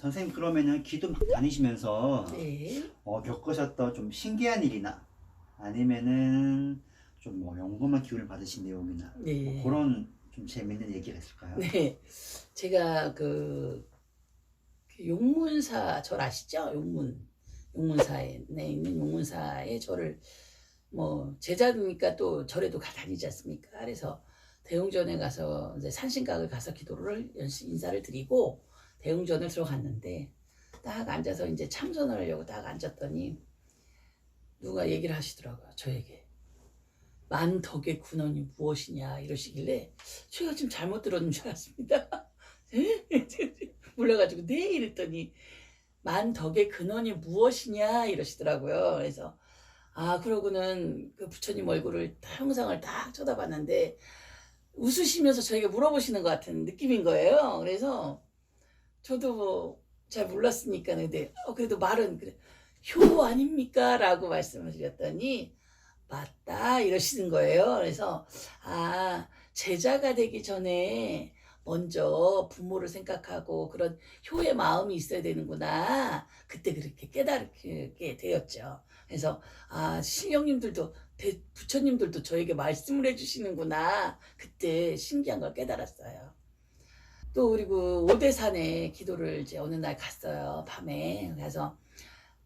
선생님 그러면은 기도 막 다니시면서 네. 겪으셨던 좀 신기한 일이나 아니면은 좀 뭐 연구만 기운을 받으신 내용이나 뭐 네. 그런 좀 재밌는 얘기가 있을까요? 네. 제가 그 용문사 절 아시죠? 용문사에 네, 있는 용문사에 절을 뭐 제자니까 또 절에도 다니지 않습니까? 그래서 대웅전에 가서 이제 산신각을 가서 기도를 인사를 드리고 대웅전을 들어갔는데 딱 앉아서 이제 참선을 하려고 딱 앉았더니 누가 얘기를 하시더라고요. 저에게. 만덕의 근원이 무엇이냐 이러시길래 제가 지금 잘못 들었는 줄 알았습니다. 몰라가지고 네 이랬더니 만덕의 근원이 무엇이냐 이러시더라고요. 그래서 그러고는 그 부처님 얼굴을 형상을 딱 쳐다봤는데 웃으시면서 저에게 물어보시는 것 같은 느낌인 거예요. 그래서 저도 뭐 잘 몰랐으니까 근데 그래도 말은 그래 효 아닙니까? 라고 말씀을 드렸더니 맞다 이러시는 거예요. 그래서 제자가 되기 전에 먼저 부모를 생각하고 그런 효의 마음이 있어야 되는구나. 그때 그렇게 깨닫게 되었죠. 그래서 신령님들도 부처님들도 저에게 말씀을 해주시는구나. 그때 신기한 걸 깨달았어요. 또 그리고 오대산에 기도를 이제 어느 날 갔어요. 밤에. 그래서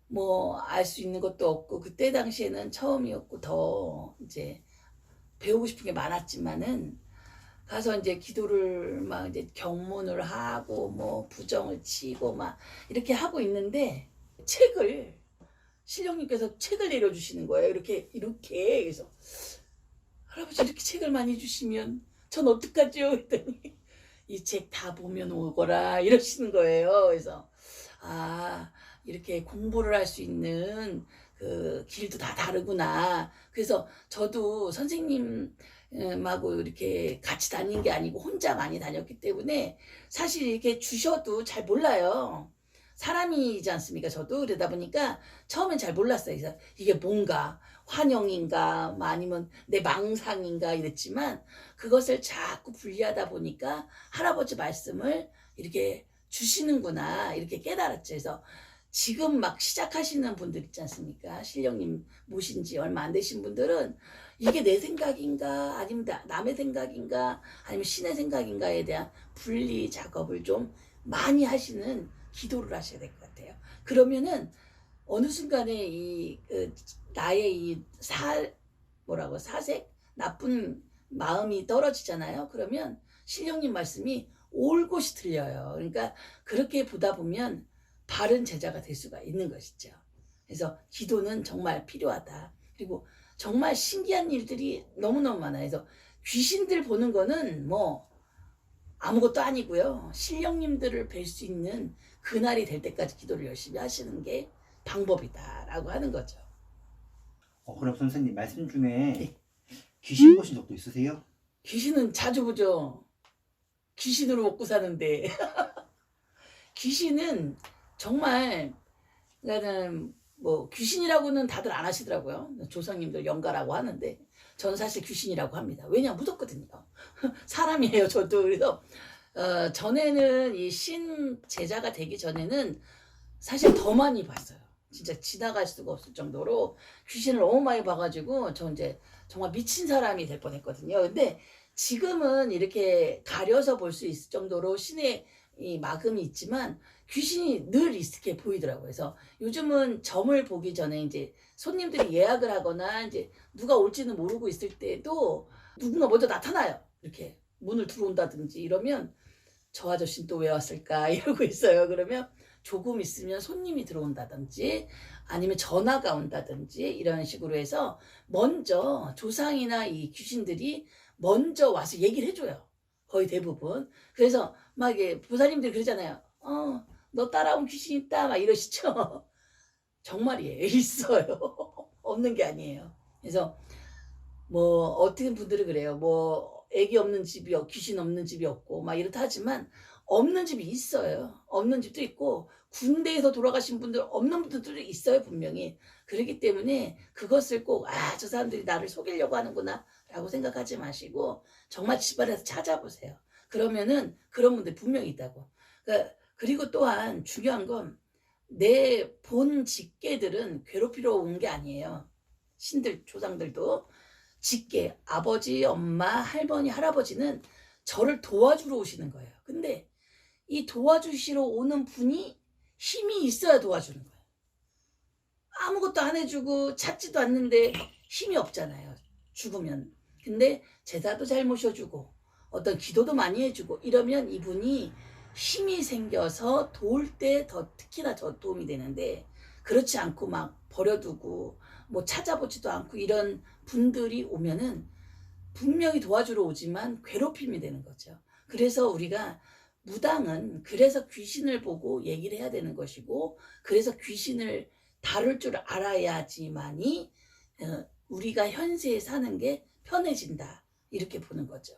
뭐 알 수 있는 것도 없고 그때 당시에는 처음이었고 더 이제 배우고 싶은 게 많았지만은 가서 이제 기도를 막 이제 경문을 하고 뭐 부정을 치고 막 이렇게 하고 있는데 책을 신령님께서 책을 내려주시는 거예요. 이렇게 그래서 할아버지 이렇게 책을 많이 주시면 전 어떡하죠? 했더니 이 책 다 보면 오거라 이러시는 거예요. 그래서 이렇게 공부를 할 수 있는 그 길도 다 다르구나. 그래서 저도 선생님하고 이렇게 같이 다닌 게 아니고 혼자 많이 다녔기 때문에 사실 이렇게 주셔도 잘 몰라요. 사람이지 않습니까? 저도 그러다 보니까 처음엔 잘 몰랐어요. 그래서 이게 뭔가 환영인가 뭐 아니면 내 망상인가 이랬지만 그것을 자꾸 분리하다 보니까 할아버지 말씀을 이렇게 주시는구나 이렇게 깨달았죠. 그래서 지금 막 시작하시는 분들 있지 않습니까? 신령님 모신 지 얼마 안 되신 분들은 이게 내 생각인가 아니면 남의 생각인가 아니면 신의 생각인가에 대한 분리 작업을 좀 많이 하시는 기도를 하셔야 될 것 같아요. 그러면은 어느 순간에 나의 사색 나쁜 마음이 떨어지잖아요. 그러면 신령님 말씀이 올 곳이 들려요. 그러니까 그렇게 보다 보면 바른 제자가 될 수가 있는 것이죠. 그래서 기도는 정말 필요하다. 그리고 정말 신기한 일들이 너무너무 많아요. 그래서 귀신들 보는 거는 뭐 아무것도 아니고요. 신령님들을 뵐 수 있는 그날이 될 때까지 기도를 열심히 하시는 게 방법이다라고 하는 거죠. 그럼 선생님 말씀 중에 네. 귀신 보신 적도 있으세요? 귀신은 자주 보죠. 귀신으로 먹고 사는데 귀신은 정말 그러니까는 뭐 귀신이라고는 다들 안 하시더라고요. 조상님들 영가라고 하는데 저는 사실 귀신이라고 합니다. 왜냐 무섭거든요. 사람이에요 저도. 그래서 전에는 이 신 제자가 되기 전에는 사실 더 많이 봤어요. 진짜 지나갈 수가 없을 정도로 귀신을 너무 많이 봐가지고 저 이제 정말 미친 사람이 될 뻔했거든요. 근데 지금은 이렇게 가려서 볼 수 있을 정도로 신의 이 마금이 있지만 귀신이 늘 이렇게 보이더라고요. 그래서 요즘은 점을 보기 전에 이제 손님들이 예약을 하거나 이제 누가 올지는 모르고 있을 때도 누군가 먼저 나타나요. 이렇게 문을 들어온다든지 이러면 저 아저씨는 또 왜 왔을까 이러고 있어요. 그러면 조금 있으면 손님이 들어온다든지 아니면 전화가 온다든지 이런 식으로 해서 먼저 조상이나 이 귀신들이 먼저 와서 얘기를 해줘요. 거의 대부분. 그래서 막 이게 보살님들이 그러잖아요. 너 따라온 귀신 있다 막 이러시죠. 정말이에요. 있어요. 없는 게 아니에요. 그래서 뭐 어떤 분들은 그래요. 뭐 애기 없는 집이 귀신 없는 집이 없고 막 이렇다 하지만 없는 집이 있어요. 없는 집도 있고 군대에서 돌아가신 분들 없는 분들도 있어요 분명히. 그렇기 때문에 그것을 꼭 저 사람들이 나를 속이려고 하는구나 라고 생각하지 마시고 정말 집안에서 찾아보세요. 그러면은 그런 분들 분명히 있다고. 그러니까 그리고 또한 중요한 건 내 본 직계들은 괴롭히러 온 게 아니에요. 신들, 조상들도 직계, 아버지, 엄마, 할머니, 할아버지는 저를 도와주러 오시는 거예요. 근데 이 도와주시러 오는 분이 힘이 있어야 도와주는 거예요. 아무것도 안 해주고 찾지도 않는데 힘이 없잖아요. 죽으면. 근데 제사도 잘 모셔주고 어떤 기도도 많이 해주고 이러면 이분이 힘이 생겨서 도울 때 더 특히나 더 도움이 되는데, 그렇지 않고 막 버려두고 뭐 찾아보지도 않고 이런 분들이 오면은 분명히 도와주러 오지만 괴롭힘이 되는 거죠. 그래서 우리가 무당은 그래서 귀신을 보고 얘기를 해야 되는 것이고, 그래서 귀신을 다룰 줄 알아야지만이 우리가 현세에 사는 게 편해진다, 이렇게 보는 거죠.